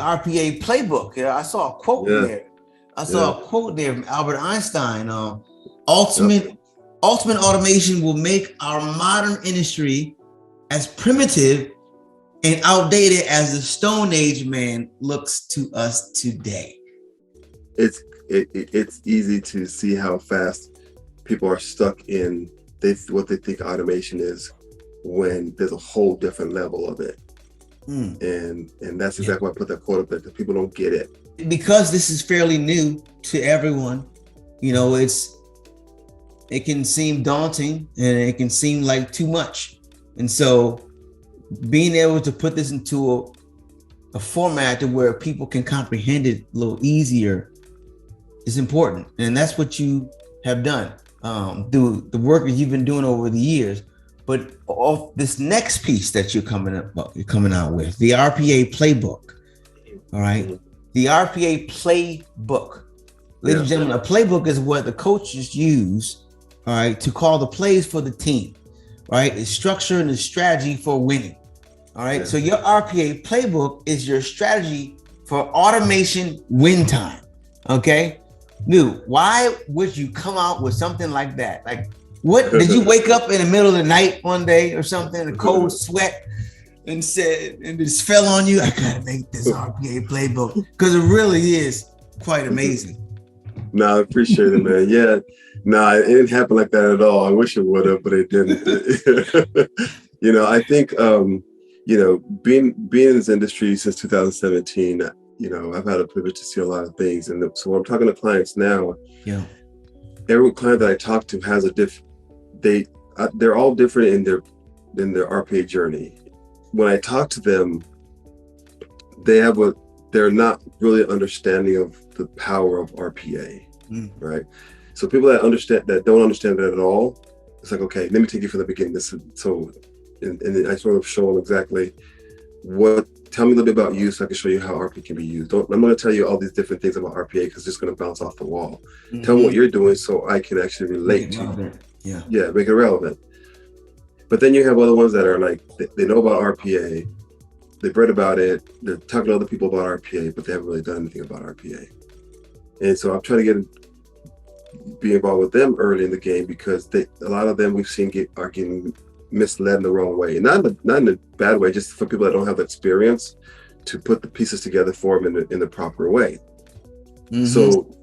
RPA Playbook. Yeah, I saw a quote there. I saw a quote there from Albert Einstein. Ultimate automation will make our modern industry as primitive and outdated as the Stone Age man looks to us today. It's easy to see how fast people are stuck in what they think automation is when there's a whole different level of it. And that's exactly why I put that quote up there, because people don't get it. Because this is fairly new to everyone, it can seem daunting and it can seem like too much. And so being able to put this into a format to where people can comprehend it a little easier is important. And that's what you have done through the work that you've been doing over the years. But off this next piece that you're coming out with, the RPA Playbook. All right. The RPA Playbook. Ladies and gentlemen, a playbook is what the coaches use, all right, to call the plays for the team. Right? It's structure and the strategy for winning. All right. So your RPA Playbook is your strategy for automation win time. Okay. Dude, why would you come out with something like that? Like, what did you wake up in the middle of the night one day or something, a cold sweat, and just fell on you? I gotta make this RPA Playbook, because it really is quite amazing. No, I appreciate it, man. Yeah, no, it didn't happen like that at all. I wish it would have, but it didn't. I think being in this industry since 2017. I've had a privilege to see a lot of things. And so when I'm talking to clients now, every client that I talk to has they're all different in their RPA journey. When I talk to them, they're not really understanding of the power of RPA, right? So people that don't understand that at all, it's like, okay, let me take you from the beginning. And I sort of show them exactly tell me a little bit about you so I can show you how RPA can be used. I'm going to tell you all these different things about RPA because it's just going to bounce off the wall. Tell me what you're doing so I can actually relate to you. Yeah, make it relevant. But then you have other ones that are like, they know about RPA, they've read about it, they're talking to other people about RPA, but they haven't really done anything about RPA. And so I'm trying to be involved with them early in the game, because a lot of them we've seen are getting misled in the wrong way, and not in a bad way, just for people that don't have the experience to put the pieces together for them in the proper way. So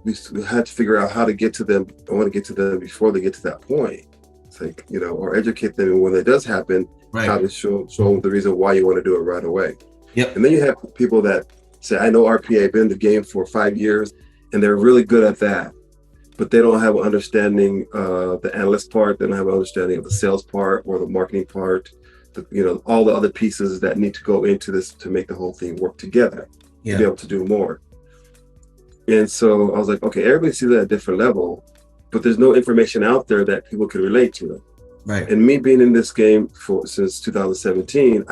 we had to figure out how to get to them. I want to get to them before they get to that point. It's like, or educate them when it does happen, how to show them the reason why you want to do it right away. And then you have people that say, I know RPA, I've been in the game for 5 years, and they're really good at that. But they don't have an understanding of the analyst part. They don't have an understanding of the sales part or the marketing part, all the other pieces that need to go into this to make the whole thing work together to be able to do more. And so I was like, okay, everybody sees it at a different level, but there's no information out there that people can relate to. Right. And me being in this game since 2017,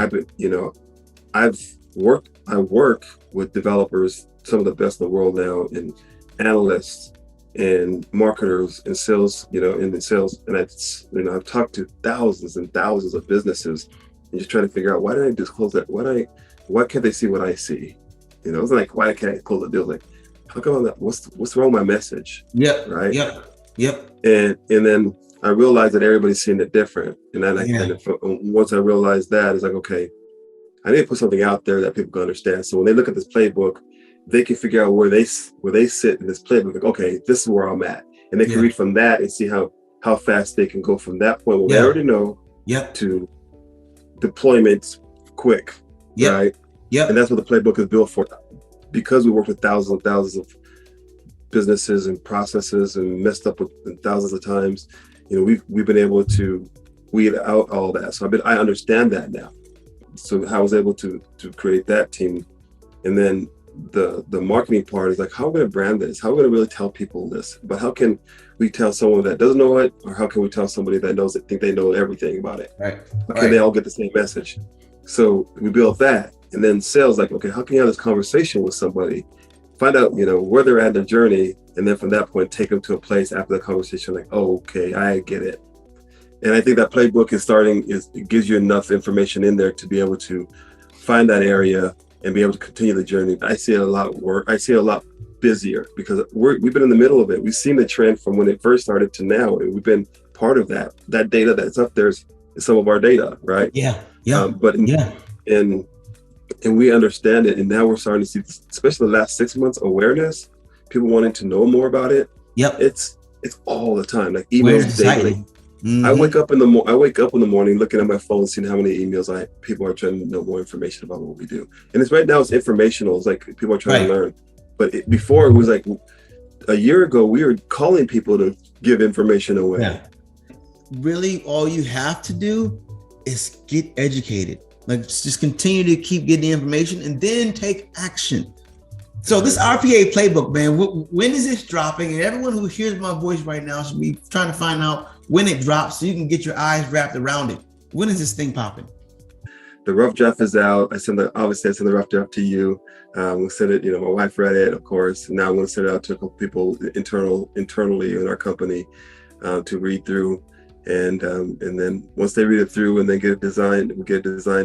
I work with developers, some of the best in the world now, and analysts and marketers and sales, in the sales. And I've talked to thousands and thousands of businesses and just trying to figure out, why did I disclose that? Why can't they see what I see? It's like, why can't I close the deal? Like, how come what's wrong with my message? Right. And then I realized that everybody's seeing it different. And then once I realized that, it's like, okay, I need to put something out there that people can understand. So when they look at this playbook, they can figure out where they sit in this playbook. Like, okay, this is where I'm at, and they can read from that and see how fast they can go from that point where they already know to deployments quick, right? And that's what the playbook is built for. Because we work with thousands and thousands of businesses and processes and messed up with thousands of times, we've been able to weed out all that. So I understand that now. So I was able to create that team, and then the marketing part is like, how are we going to brand this? How are we going to really tell people this? But how can we tell someone that doesn't know it, or how can we tell somebody that knows it, think they know everything about it? Right. Can they all get the same message? So we built that, and then sales, like, okay, how can you have this conversation with somebody, find out, where they're at in their journey, and then from that point, take them to a place after the conversation, like, oh, okay, I get it. And I think that playbook it gives you enough information in there to be able to find that area and be able to continue the journey. I see a lot busier because we've been in the middle of it. We've seen the trend from when it first started to now, and we've been part of that. That data that's up there is some of our data, right? Yeah. And we understand it, and now we're starting to see, especially the last 6 months, awareness, people wanting to know more about it. Yep. It's all the time, like emails daily. Mm-hmm. I wake up in the morning looking at my phone, seeing how many emails people are trying to know more information about what we do. And it's right now it's informational. It's like people are trying to learn. But before it was like a year ago, we were calling people to give information away. Yeah. Really, all you have to do is get educated. Like just continue to keep getting the information and then take action. So this RPA Playbook, man, when is this dropping? And everyone who hears my voice right now should be trying to find out when it drops so you can get your eyes wrapped around it. When is this thing popping? The rough draft is out. I send the rough draft to you. We'll send it, my wife read it, of course. Now I'm going to send it out to a couple people internally in our company to read through. And then once they read it through and they get it designed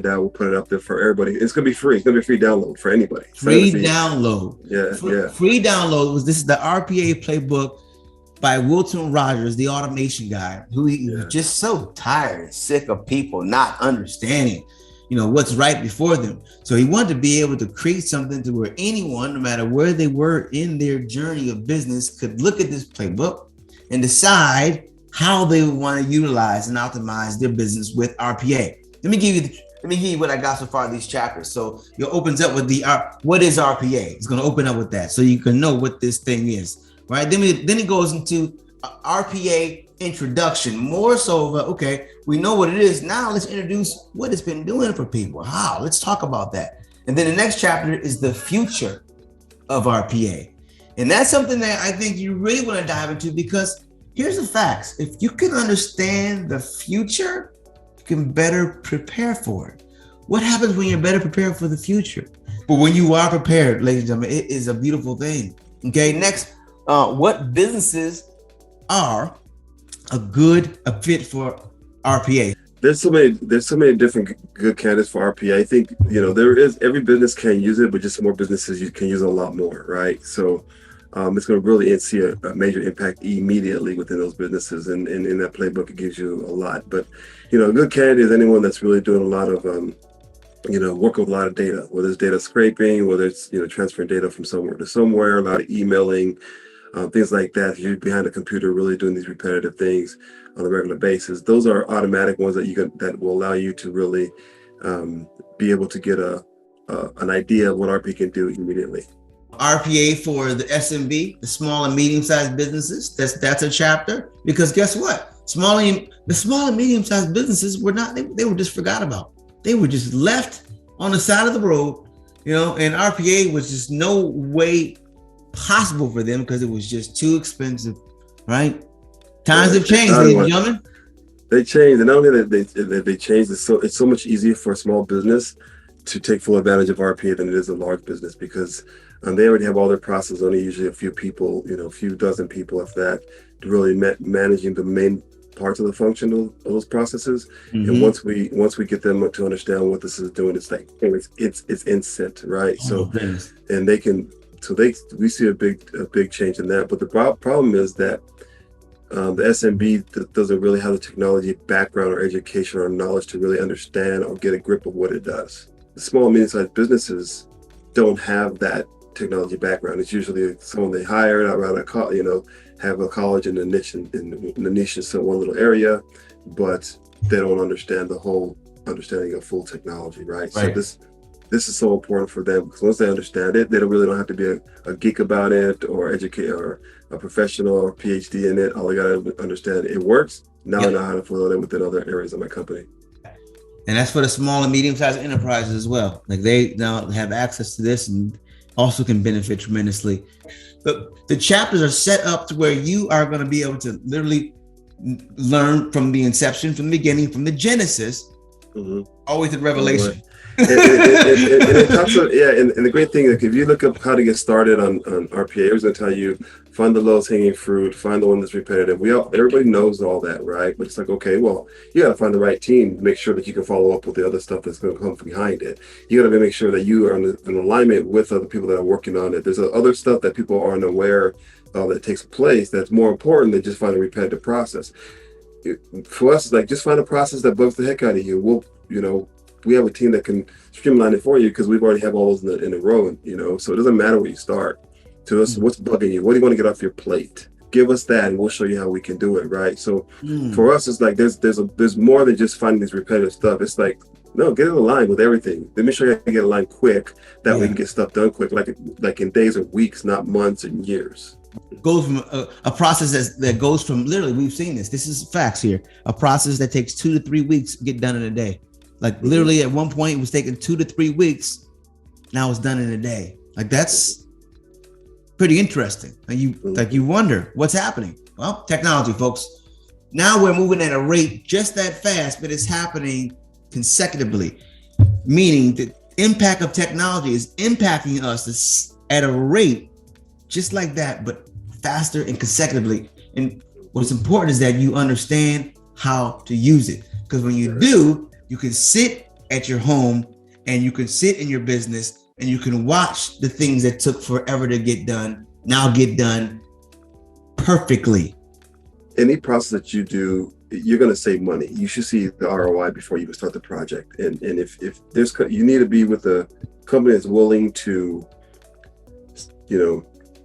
out, we'll put it up there for everybody. It's going to be free. It's going to be a free download for anybody. Free download. Yeah. Free download. This is the RPA Playbook by Wilton Rogers, the automation guy, who was just so tired and sick of people not understanding, what's right before them. So he wanted to be able to create something to where anyone, no matter where they were in their journey of business, could look at this playbook and decide how they would want to utilize and optimize their business with RPA. Let me give you what I got so far these chapters. So it opens up with what is RPA? It's going to open up with that so you can know what this thing is, right? Then it goes into RPA introduction, more so of okay, we know what it is. Now let's introduce what it's been doing for people. How? Let's talk about that. And then the next chapter is the future of RPA. And that's something that I think you really want to dive into because here's the facts. If you can understand the future, you can better prepare for it. What happens when you're better prepared for the future? But when you are prepared, ladies and gentlemen, it is a beautiful thing. Okay, next, what businesses are a fit for RPA? There's so many different good candidates for RPA. I think, every business can use it, but just more businesses you can use a lot more, right? So it's going to really see a major impact immediately within those businesses. And in that playbook, it gives you a lot. But, a good candidate is anyone that's really doing a lot of, work with a lot of data, whether it's data scraping, whether it's, transferring data from somewhere to somewhere, a lot of emailing, things like that. You're behind a computer really doing these repetitive things on a regular basis. Those are automatic ones that will allow you to really be able to get an idea of what RP can do immediately. RPA for the SMB, the small and medium-sized businesses. That's a chapter because guess what? The small and medium-sized businesses were not. They were just forgot about. They were just left on the side of the road, And RPA was just no way possible for them because it was just too expensive, right? Times have changed, ladies and gentlemen. They changed, and not only that they changed, it's so much easier for a small business to take full advantage of RPA than it is a large business because they already have all their processes, only usually a few people, a few dozen people, if that, to really managing the main parts of the function of those processes. Mm-hmm. And once we get them to understand what this is doing, it's like it's instant, right? And they can. We see a big change in that. But the problem is that the SMB doesn't really have the technology background or education or knowledge to really understand or get a grip of what it does. The small and medium-sized businesses don't have that technology background. It's usually someone they hired around have a college in the niche in the niche in one little area, but they don't understand the whole understanding of full technology, right? So this is so important for them because once they understand it, they don't have to be a geek about it or educate or a professional or PhD in it. All they got to understand it works. Now I know how to follow it within other areas of my company. And that's for the small and medium-sized enterprises as well. Like they now have access to this and also can benefit tremendously. But the chapters are set up to where you are going to be able to literally learn from the inception, from the beginning, from the genesis Always a revelation. And it talks about, and the great thing, like, if you look up how to get started on RPA, it was going to tell you, find the lowest hanging fruit, find the one that's repetitive. Everybody knows all that, right? But it's like, okay, well, you got to find the right team to make sure that you can follow up with the other stuff that's going to come behind it. You got to make sure that you are in alignment with other people that are working on it. There's other stuff that people aren't aware of that takes place that's more important than just finding a repetitive process. For us, it's like, just find a process that bugs the heck out of you. We have a team that can streamline it for you because we've already have all those in a row, so it doesn't matter where you start. To us, what's bugging you? What do you want to get off your plate? Give us that and we'll show you how we can do it, right? So for us, it's like there's more than just finding these repetitive stuff. It's like, no, get it aligned with everything. Let me show you how to get aligned quick, that we can get stuff done quick, like in days or weeks, not months and years. Goes from a process that goes from, literally, we've seen this is facts here, a process that takes 2 to 3 weeks to get done in a day. Like literally at one point it was taking 2 to 3 weeks. Now it's done in a day. Like that's pretty interesting. And you wonder what's happening. Well, technology, folks. Now we're moving at a rate just that fast, but it's happening consecutively. Meaning the impact of technology is impacting us at a rate just like that, but faster and consecutively. And what's important is that you understand how to use it. Because when you do, you can sit at your home and you can sit in your business and you can watch the things that took forever to get done now get done perfectly. Any process that you do, you're going to save money. You should see the ROI before you even start the project. And if there's, you need to be with a company that's willing to,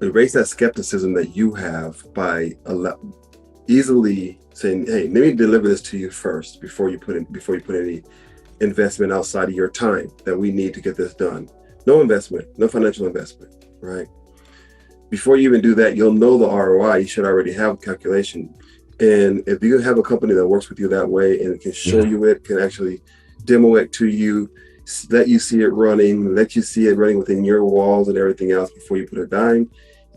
erase that skepticism that you have by easily saying, hey, let me deliver this to you first before you put any investment outside of your time that we need to get this done. No investment, no financial investment, right? Before you even do that, you'll know the ROI. You should already have a calculation. And if you have a company that works with you that way and can show you it, can actually demo it to you, let you see it running, let you see it running within your walls and everything else before you put a dime,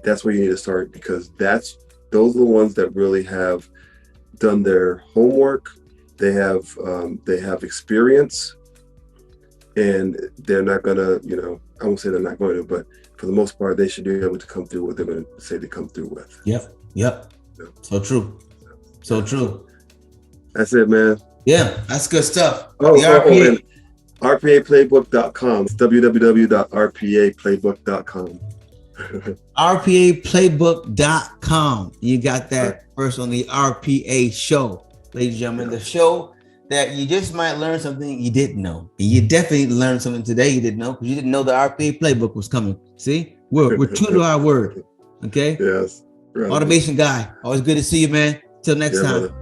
that's where you need to start, because those are the ones that really have done their homework. They have experience, and they're not gonna, I won't say they're not going to, but for the most part, they should be able to come through what they're going to say they come through with. Yep. So true. That's it, man. Yeah, that's good stuff. And RPA Playbook.com. It's www.rpaplaybook.com. RPA Playbook.com. You got that first on the RPA show, ladies and gentlemen. The show that you just might learn something you didn't know. And you definitely learned something today you didn't know, because you didn't know the RPA Playbook was coming. See, we're true to our word. Okay. Yes. Right. Automation guy. Always good to see you, man. Till next time. Brother.